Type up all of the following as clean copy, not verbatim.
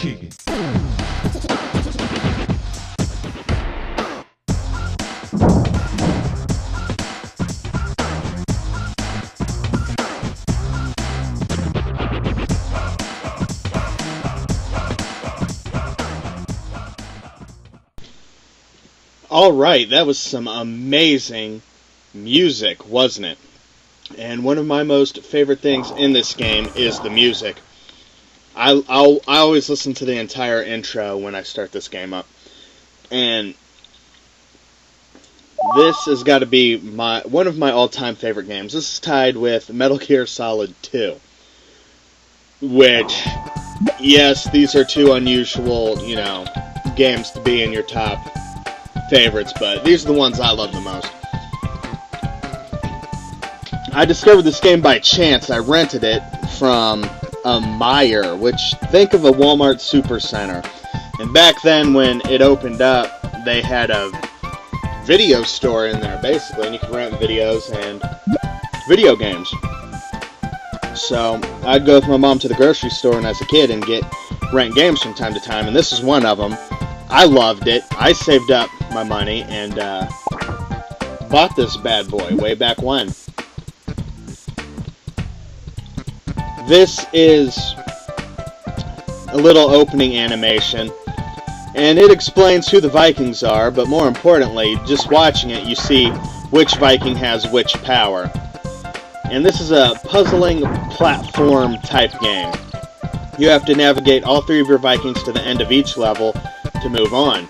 Kick it. Alright, that was some amazing music, wasn't it? And one of my most favorite things in this game is the music. I always listen to the entire intro when I start this game up. And this has got to be one of my all-time favorite games. This is tied with Metal Gear Solid 2. Which, yes, these are two unusual, games to be in your top favorites, but these are the ones I love the most. I discovered this game by chance. I rented it from a Meijer, which, think of a Walmart Supercenter. And back then, when it opened up, they had a video store in there, basically, and you could rent videos and video games. So, I'd go with my mom to the grocery store when I was a kid and rent games from time to time, and this is one of them. I loved it. I saved up my money and bought this bad boy way back when. This is a little opening animation, and it explains who the Vikings are, but more importantly, just watching it, you see which Viking has which power. And this is a puzzling platform type game. You have to navigate all three of your Vikings to the end of each level to move on.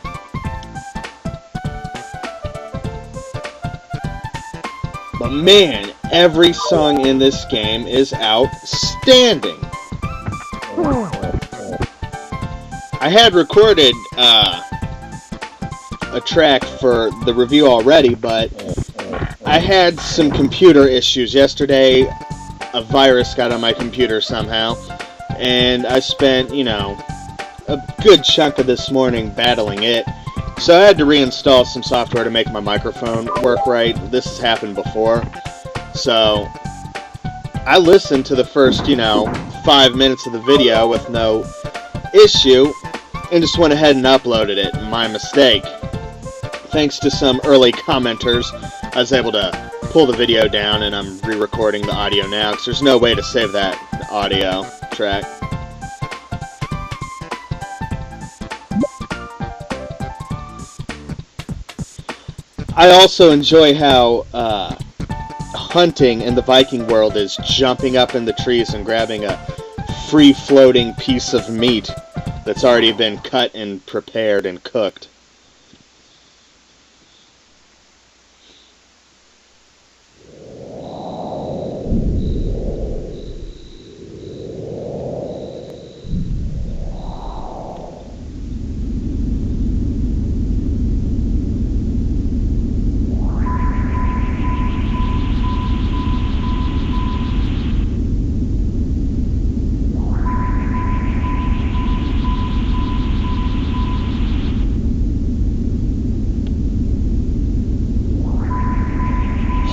But man, every song in this game is outstanding. I had recorded a track for the review already, but I had some computer issues. Yesterday, a virus got on my computer somehow, and I spent, a good chunk of this morning battling it. So I had to reinstall some software to make my microphone work right. This has happened before. So I listened to the first, 5 minutes of the video with no issue and just went ahead and uploaded it. My mistake. Thanks to some early commenters, I was able to pull the video down, and I'm re-recording the audio now because there's no way to save that audio track. I also enjoy how hunting in the Viking world is jumping up in the trees and grabbing a free-floating piece of meat that's already been cut and prepared and cooked.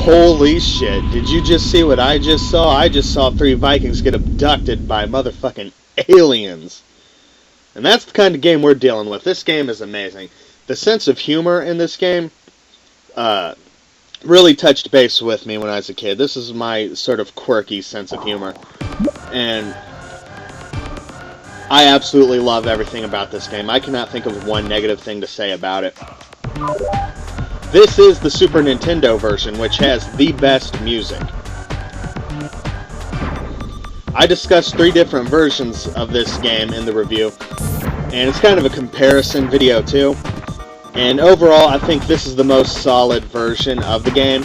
Holy shit, did you just see what I just saw? I just saw 3 Vikings get abducted by motherfucking aliens. And that's the kind of game we're dealing with. This game is amazing. The sense of humor in this game really touched base with me when I was a kid. This is my sort of quirky sense of humor. And I absolutely love everything about this game. I cannot think of one negative thing to say about it. This is the Super Nintendo version, which has the best music. I discussed 3 different versions of this game in the review, and it's kind of a comparison video too. And overall, I think this is the most solid version of the game,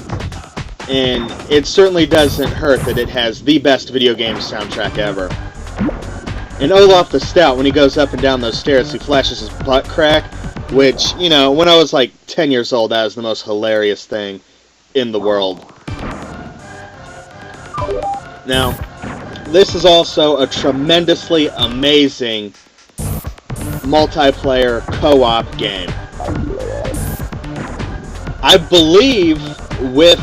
and it certainly doesn't hurt that it has the best video game soundtrack ever. And Olaf the Stout, when he goes up and down those stairs, he flashes his butt crack, which, when I was like 10 years old, that was the most hilarious thing in the world. Now, this is also a tremendously amazing multiplayer co-op game. I believe with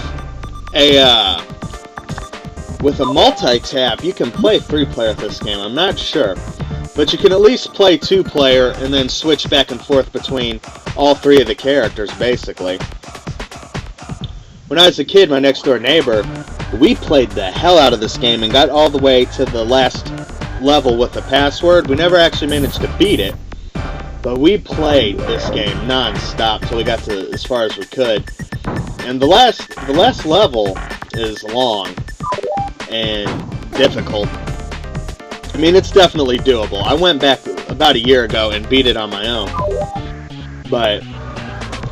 a multi-tap, you can play 3-player with this game. I'm not sure. But you can at least play two-player and then switch back and forth between all three of the characters, basically. When I was a kid, my next-door neighbor, we played the hell out of this game and got all the way to the last level with the password. We never actually managed to beat it, but we played this game non-stop till we got to as far as we could. And the last level is long and difficult. I mean, it's definitely doable. I went back about a year ago and beat it on my own. But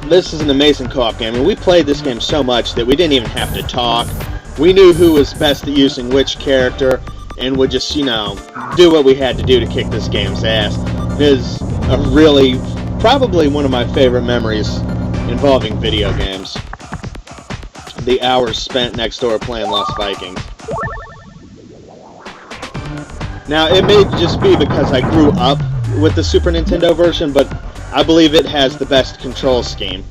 this is an amazing co-op game, and we played this game so much that we didn't even have to talk. We knew who was best at using which character, and would just, you know, do what we had to do to kick this game's ass. It is a really, probably one of my favorite memories involving video games. The hours spent next door playing Lost Vikings. Now, it may just be because I grew up with the Super Nintendo version, but I believe it has the best control scheme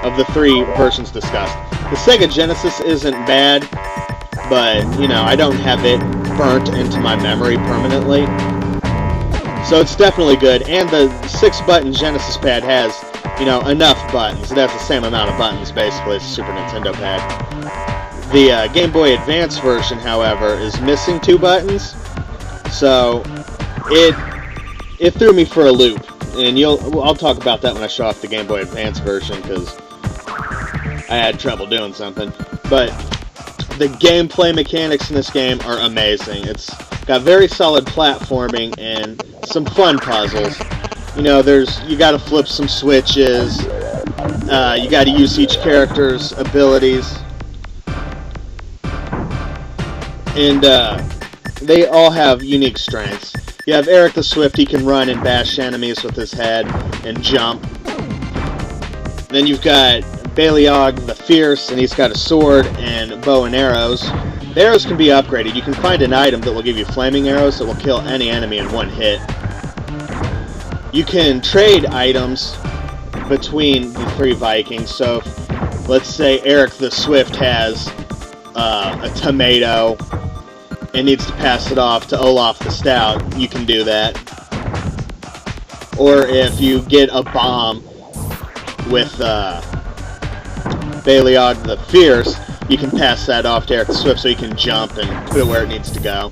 of the three versions discussed. The Sega Genesis isn't bad, but, you know, I don't have it burnt into my memory permanently. So it's definitely good, and the 6-button Genesis pad has, you know, enough buttons. It has the same amount of buttons, basically, as the Super Nintendo pad. The Game Boy Advance version, however, is missing 2 buttons. So it threw me for a loop, and I'll talk about that when I show off the Game Boy Advance version, because I had trouble doing something. But the gameplay mechanics in this game are amazing. It's got very solid platforming and some fun puzzles. You know, you got to flip some switches. You got to use each character's abilities, and they all have unique strengths. You have Eric the Swift. He can run and bash enemies with his head and jump. Then you've got Baliog the Fierce, and he's got a sword and bow and arrows. The arrows can be upgraded. You can find an item that will give you flaming arrows that will kill any enemy in one hit. You can trade items between the 3 Vikings. So, let's say Eric the Swift has a tomato and needs to pass it off to Olaf the Stout, you can do that. Or if you get a bomb with Baliog the Fierce, you can pass that off to Eric the Swift so he can jump and put it where it needs to go.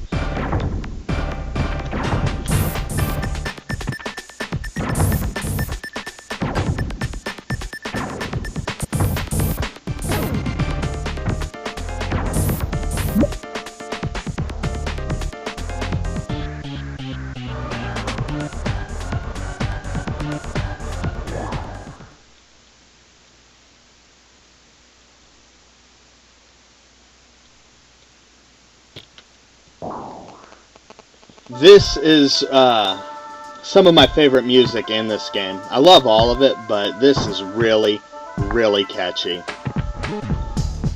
This is some of my favorite music in this game. I love all of it, but this is really, really catchy.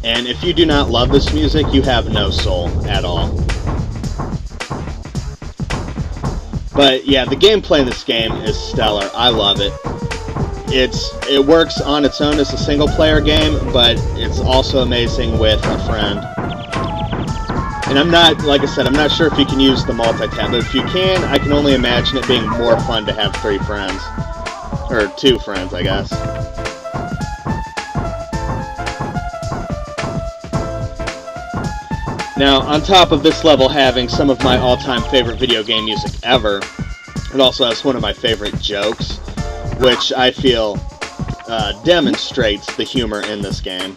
And if you do not love this music, you have no soul at all. But yeah, the gameplay in this game is stellar. I love it. It works on its own as a single-player game, but it's also amazing with a friend. And I'm not, like I said, I'm not sure if you can use the multi-tap, but if you can, I can only imagine it being more fun to have 3 friends. Or 2 friends, I guess. Now, on top of this level having some of my all-time favorite video game music ever, it also has one of my favorite jokes, which I feel demonstrates the humor in this game.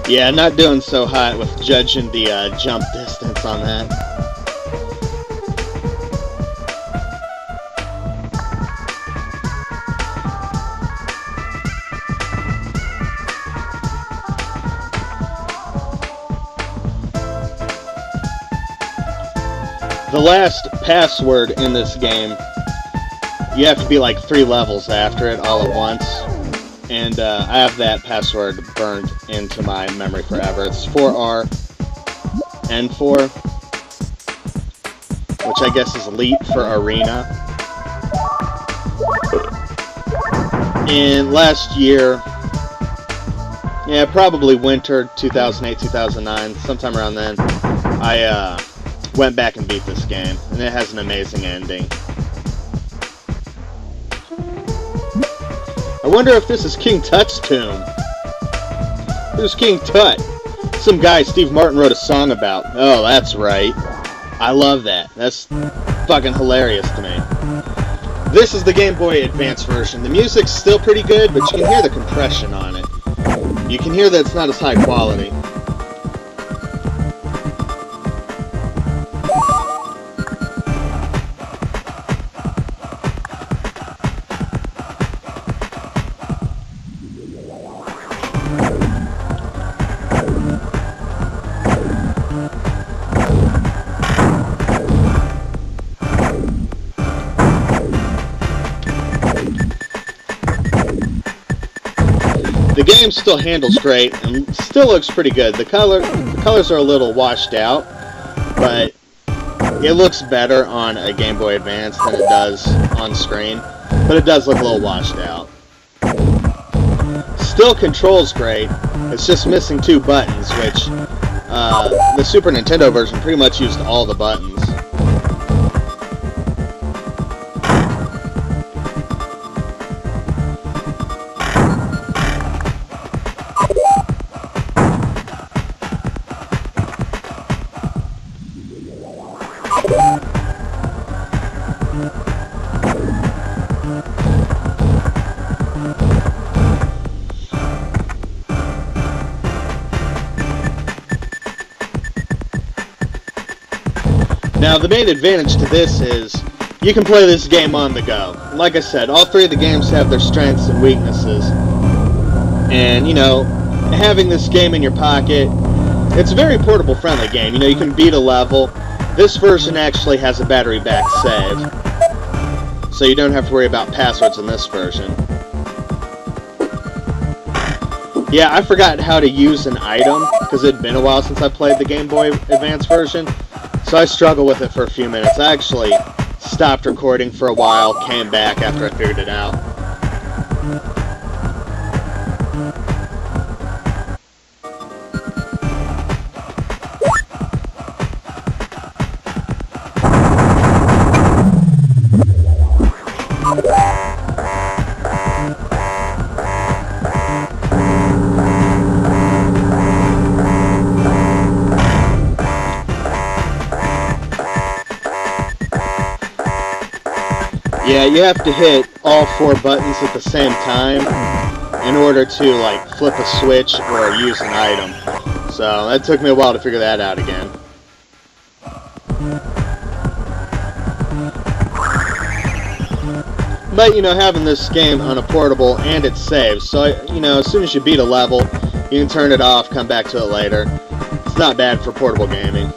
Yeah, not doing so hot with judging the jump distance on that. The last password in this game, you have to be like 3 levels after it all at once. And I have that password burned into my memory forever. It's 4R N for, which I guess is Elite for Arena. And last year, yeah, probably winter 2008, 2009, sometime around then, I went back and beat this game, and it has an amazing ending. I wonder if this is King Tut's tomb. Who's King Tut? Some guy Steve Martin wrote a song about. Oh, that's right. I love that. That's fucking hilarious to me. This is the Game Boy Advance version. The music's still pretty good, but you can hear the compression on it. You can hear that it's not as high quality. The game still handles great and still looks pretty good. The colors are a little washed out, but it looks better on a Game Boy Advance than it does on screen. But it does look a little washed out. Still controls great. It's just missing 2 buttons, which the Super Nintendo version pretty much used all the buttons. Now, the main advantage to this is you can play this game on the go. Like I said, all 3 of the games have their strengths and weaknesses. And, you know, having this game in your pocket, it's a very portable friendly game. You know, you can beat a level. This version actually has a battery back save, so you don't have to worry about passwords in this version. Yeah, I forgot how to use an item, because it had been a while since I played the Game Boy Advance version. So I struggled with it for a few minutes. I actually stopped recording for a while, came back after I figured it out. Yeah, you have to hit all 4 buttons at the same time in order to, like, flip a switch or use an item. So that took me a while to figure that out again. But, you know, having this game on a portable and it saves, so, you know, as soon as you beat a level, you can turn it off, come back to it later. It's not bad for portable gaming.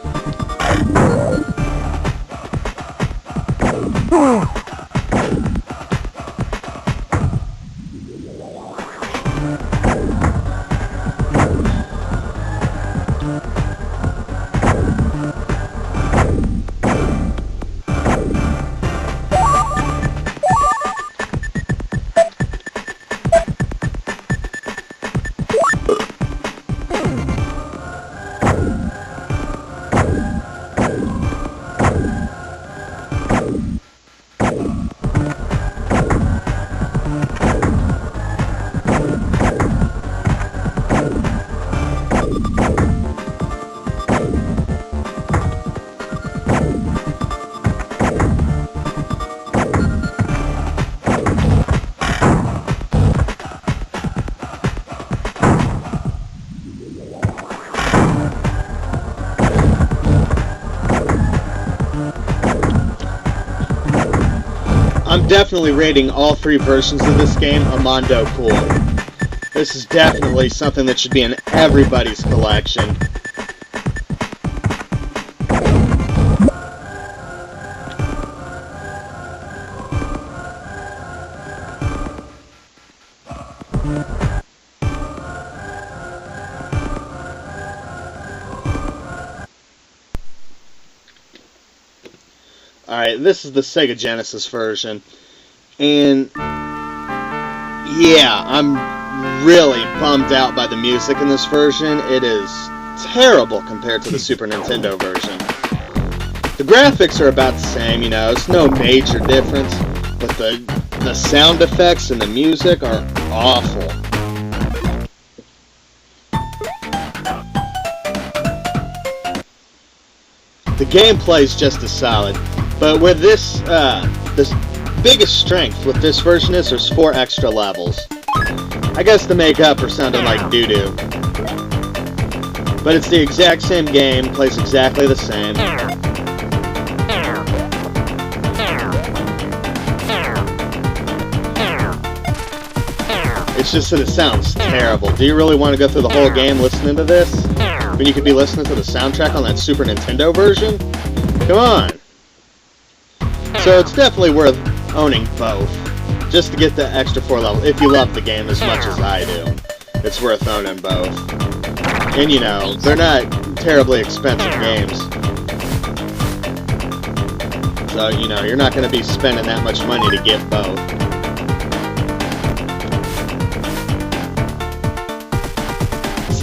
I'm definitely rating all 3 versions of this game a Mondo cool. This is definitely something that should be in everybody's collection. Alright, this is the Sega Genesis version. And yeah, I'm really bummed out by the music in this version. It is terrible compared to the Super Nintendo version. The graphics are about the same, you know, it's no major difference, but the sound effects and the music are awful. The gameplay is just as solid, but with this, the biggest strength with this version is there's 4 extra levels. I guess to make up for sounding like doo-doo. But it's the exact same game, plays exactly the same. It's just that it sounds terrible. Do you really want to go through the whole game listening to this? When you could be listening to the soundtrack on that Super Nintendo version? Come on! So it's definitely worth owning both, just to get the extra 4 levels. If you love the game as much as I do, it's worth owning both. And you know, they're not terribly expensive games. So, you know, you're not going to be spending that much money to get both.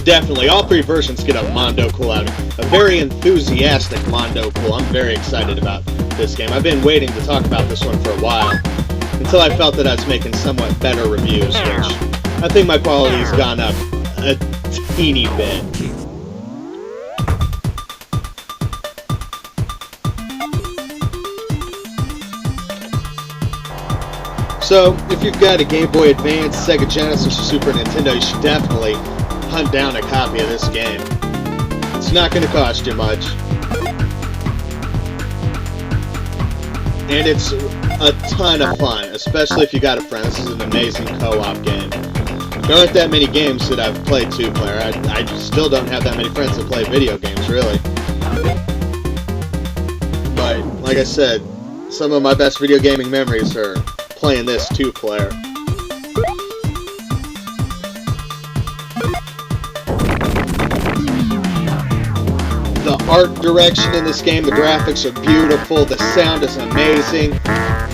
Definitely, all 3 versions get a Mondo Cool out of it. A very enthusiastic Mondo Cool. I'm very excited about this game. I've been waiting to talk about this one for a while, until I felt that I was making somewhat better reviews, which I think my quality's gone up a teeny bit. So, if you've got a Game Boy Advance, Sega Genesis, or Super Nintendo, you should definitely hunt down a copy of this game. It's not going to cost you much. And it's a ton of fun, especially if you got a friend. This is an amazing co-op game. There aren't that many games that I've played 2-player. I still don't have that many friends that play video games, really. But, like I said, some of my best video gaming memories are playing this 2-player. The art direction in this game, the graphics are beautiful, the sound is amazing,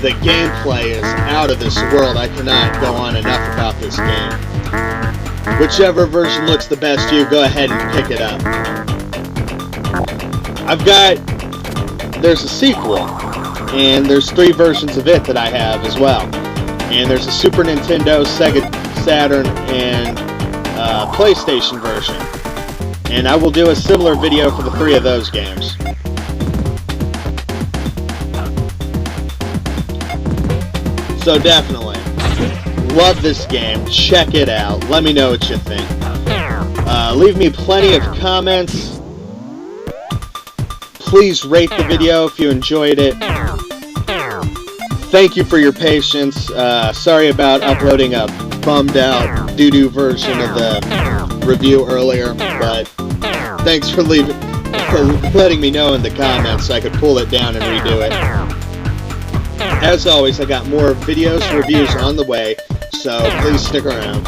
the gameplay is out of this world. I cannot go on enough about this game. Whichever version looks the best to you, go ahead and pick it up. There's a sequel, and there's 3 versions of it that I have as well. And there's a Super Nintendo, Sega Saturn, and PlayStation version. And I will do a similar video for the 3 of those games. So definitely, love this game. Check it out. Let me know what you think. Leave me plenty of comments. Please rate the video if you enjoyed it. Thank you for your patience. Sorry about uploading a bummed out doo-doo version of the review earlier, but thanks for letting me know in the comments so I could pull it down and redo it. As always, I got more videos and reviews on the way, so please stick around.